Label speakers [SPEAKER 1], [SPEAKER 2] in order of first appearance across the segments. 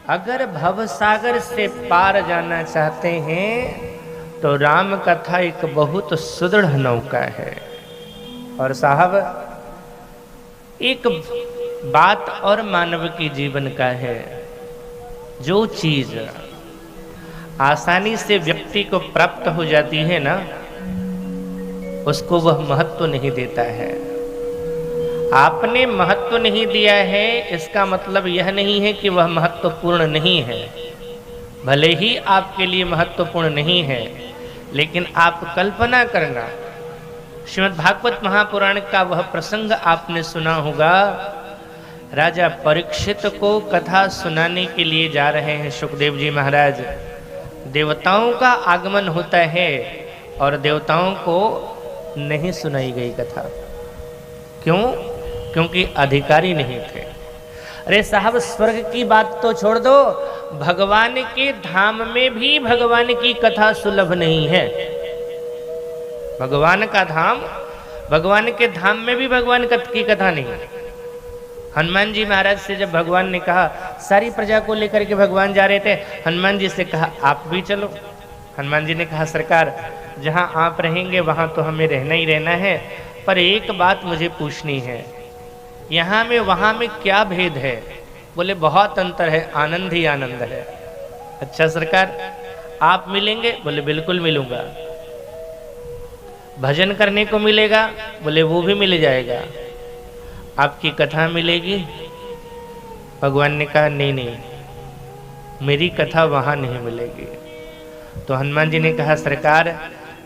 [SPEAKER 1] अगर भवसागर से पार जाना चाहते हैं तो राम कथा एक बहुत सुदृढ़ नौका है। और साहब एक बात और मानव के जीवन का है, जो चीज आसानी से व्यक्ति को प्राप्त हो जाती है ना, उसको वह महत्व नहीं देता है। आपने महत्व नहीं दिया है, इसका मतलब यह नहीं है कि वह महत्वपूर्ण नहीं है। भले ही आपके लिए महत्वपूर्ण नहीं है, लेकिन आप कल्पना करना, श्रीमद् भागवत महापुराण का वह प्रसंग आपने सुना होगा। राजा परीक्षित को कथा सुनाने के लिए जा रहे हैं सुखदेव जी महाराज। देवताओं का आगमन होता है और देवताओं को नहीं सुनाई गई कथा। क्यों? क्योंकि अधिकारी नहीं थे। अरे साहब, स्वर्ग की बात तो छोड़ दो, भगवान के धाम में भी भगवान की कथा सुलभ नहीं है। भगवान का धाम, भगवान के धाम में भी भगवान की कथा नहीं है। हनुमान जी महाराज से जब भगवान ने कहा, सारी प्रजा को लेकर के भगवान जा रहे थे, हनुमान जी से कहा आप भी चलो। हनुमान जी ने कहा सरकार, जहां आप रहेंगे वहां तो हमें रहना ही रहना है, पर एक बात मुझे पूछनी है, यहाँ में वहां में क्या भेद है? बोले बहुत अंतर है, आनंद ही आनंद है। अच्छा सरकार, आप मिलेंगे? बोले बिल्कुल मिलूंगा। भजन करने को मिलेगा? बोले वो भी मिल जाएगा। आपकी कथा मिलेगी? भगवान ने कहा नहीं नहीं, मेरी कथा वहां नहीं मिलेगी। तो हनुमान जी ने कहा सरकार,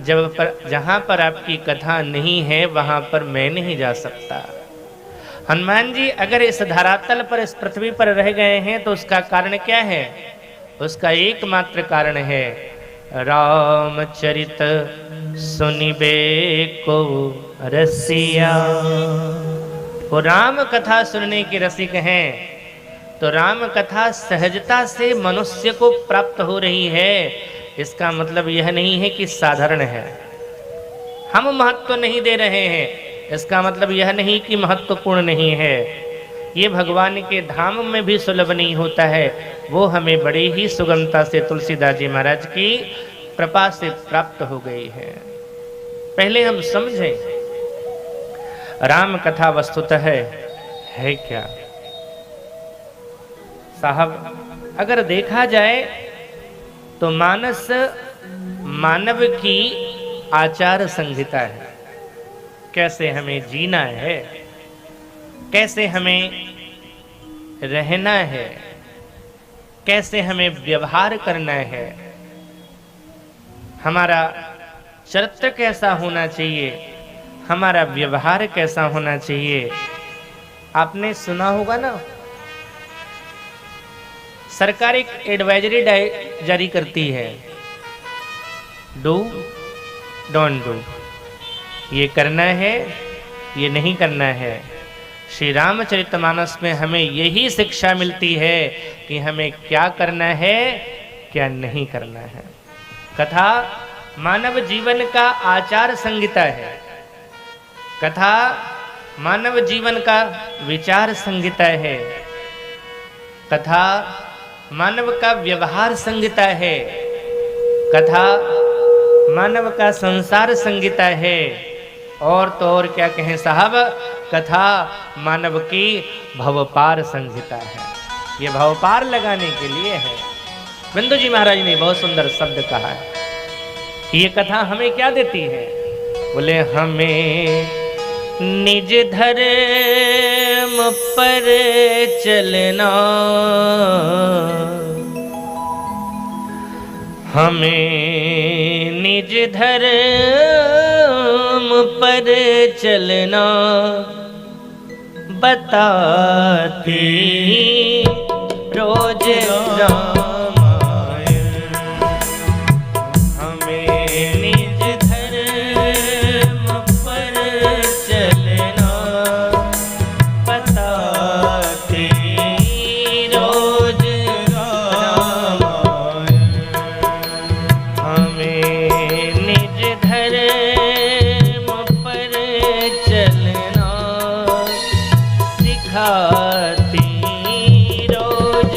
[SPEAKER 1] जहां पर आपकी कथा नहीं है वहां पर मैं नहीं जा सकता। हनुमान जी अगर इस धरातल पर, इस पृथ्वी पर रह गए हैं तो उसका कारण क्या है? उसका एकमात्र कारण है, रामचरित सुनिबे को रसिया। वो राम कथा सुनने के रसिक हैं। तो राम कथा सहजता से मनुष्य को प्राप्त हो रही है, इसका मतलब यह नहीं है कि साधारण है। हम महत्व नहीं दे रहे हैं, इसका मतलब यह नहीं कि महत्वपूर्ण नहीं है। ये भगवान के धाम में भी सुलभ नहीं होता है, वो हमें बड़ी ही सुगमता से तुलसीदास जी महाराज की कृपा से प्राप्त हो गई है। पहले हम समझें राम कथा वस्तुतः है क्या। साहब अगर देखा जाए तो मानस मानव की आचार संहिता है, कैसे हमें जीना है, कैसे हमें रहना है, कैसे हमें व्यवहार करना है, हमारा चरित्र कैसा होना चाहिए, हमारा व्यवहार कैसा होना चाहिए। आपने सुना होगा ना, सरकार एक एडवाइजरी जारी करती है, डू डोंट डू, ये करना है, ये नहीं करना है। श्री रामचरितमानस में हमें यही शिक्षा मिलती है कि हमें क्या करना है, क्या नहीं करना है। कथा मानव जीवन का आचार संहिता है, कथा मानव जीवन का विचार संहिता है, कथा मानव का व्यवहार संहिता है, कथा मानव का संसार संहिता है। और तो और क्या कहें साहब, कथा मानव की भवपार संहिता है। ये भवपार लगाने के लिए है। बिंदु जी महाराज ने बहुत सुंदर शब्द कहा है। ये कथा हमें क्या देती है? बोले हमें निज धर्म पर चलना, हमें निज धर्म पर चलना बताती रोज रामायण। हमें निज धर्म पर चलना बताती रोज रामायण। हमें निज धर्म पर चलना सिखाती रोज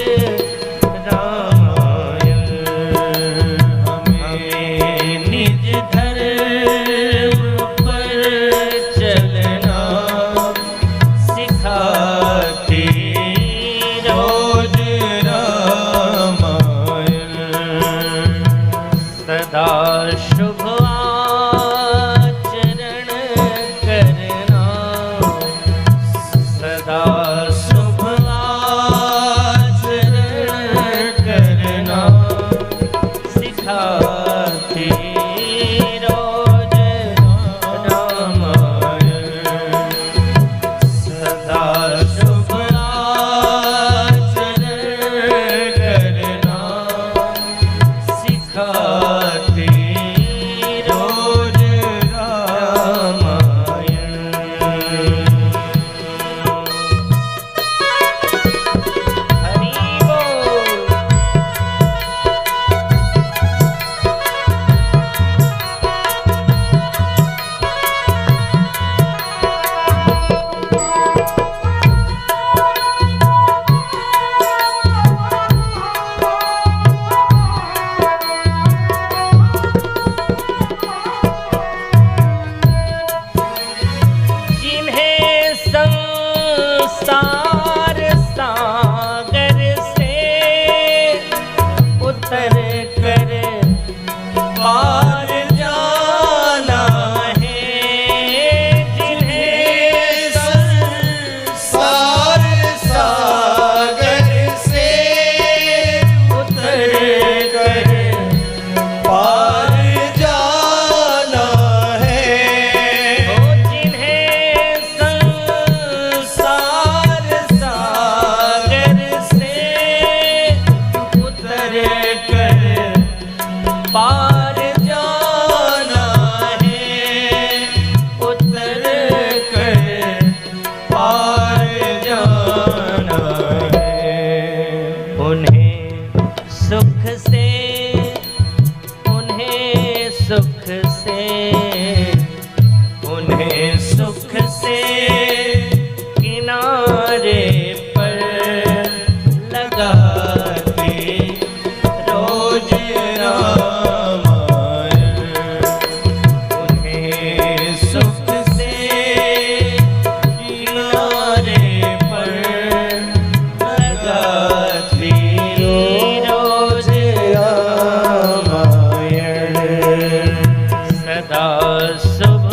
[SPEAKER 1] उन्हें सुख से, उन्हें सुख से, उन्हें सुख से किनारे पर लगाते रोज रामायण। उन्हें सुख से किनारे पर लगाते रोज रामायण। सदा शुभ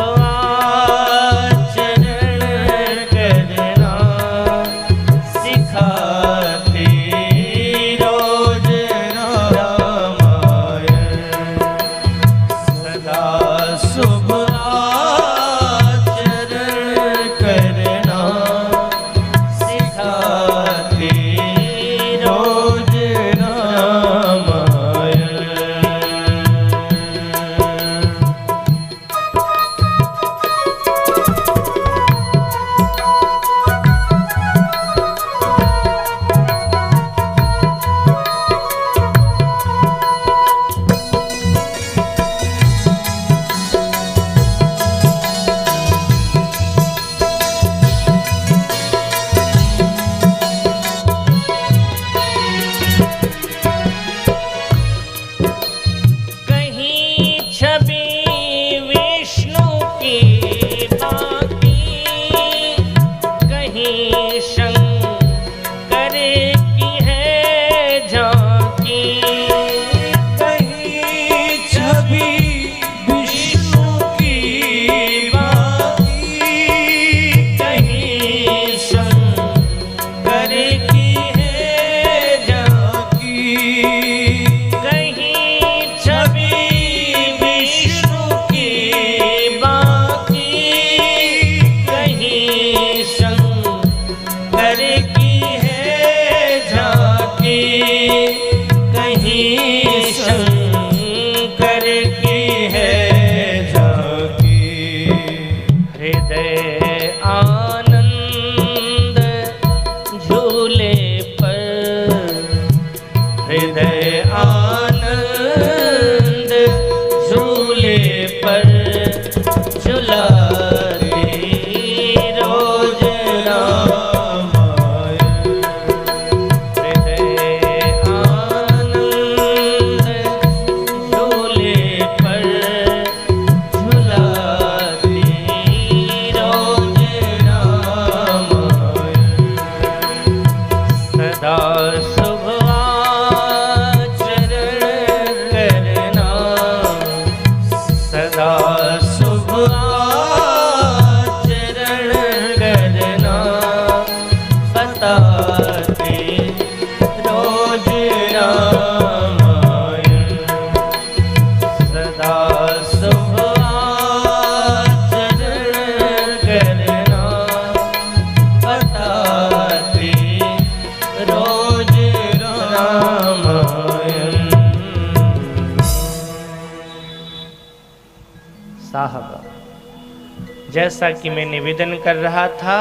[SPEAKER 1] जैसा कि मैं निवेदन कर रहा था,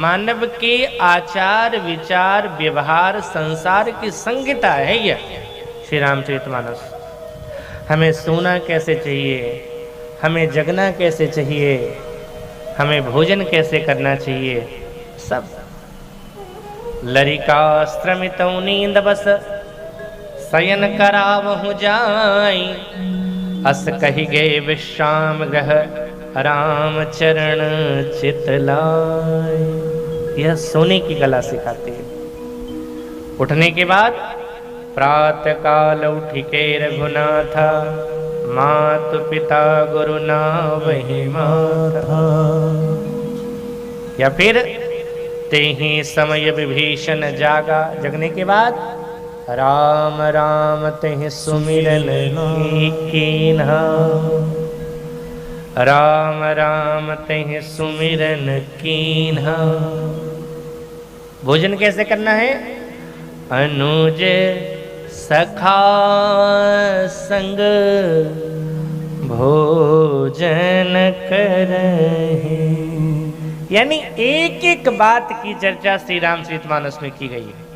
[SPEAKER 1] मानव के आचार विचार व्यवहार संसार की संहिता है यह श्री रामचरितमानस। हमें सोना कैसे चाहिए, हमें जगना कैसे चाहिए, हमें भोजन कैसे करना चाहिए, सब। लरिका श्रमितौ नींद बस शयन करावहु जाई, अस कहि गए विश्राम गह राम चरण चितलाय। यह सोने की कला सिखाते हैं। उठने के बाद प्रातः काल उठिके रघुनाथा, मातु पिता गुरु ना वही माथा। या फिर तेहि समय विभीषण जागा, जगने के बाद राम राम तेहि सुमिरन कीन्हा, राम राम तेहि सुमिरन कीन्हा। भोजन कैसे करना है? अनुज सखा संग भोजन करहि। यानी एक एक बात की चर्चा श्री रामचरितमानस में की गई है।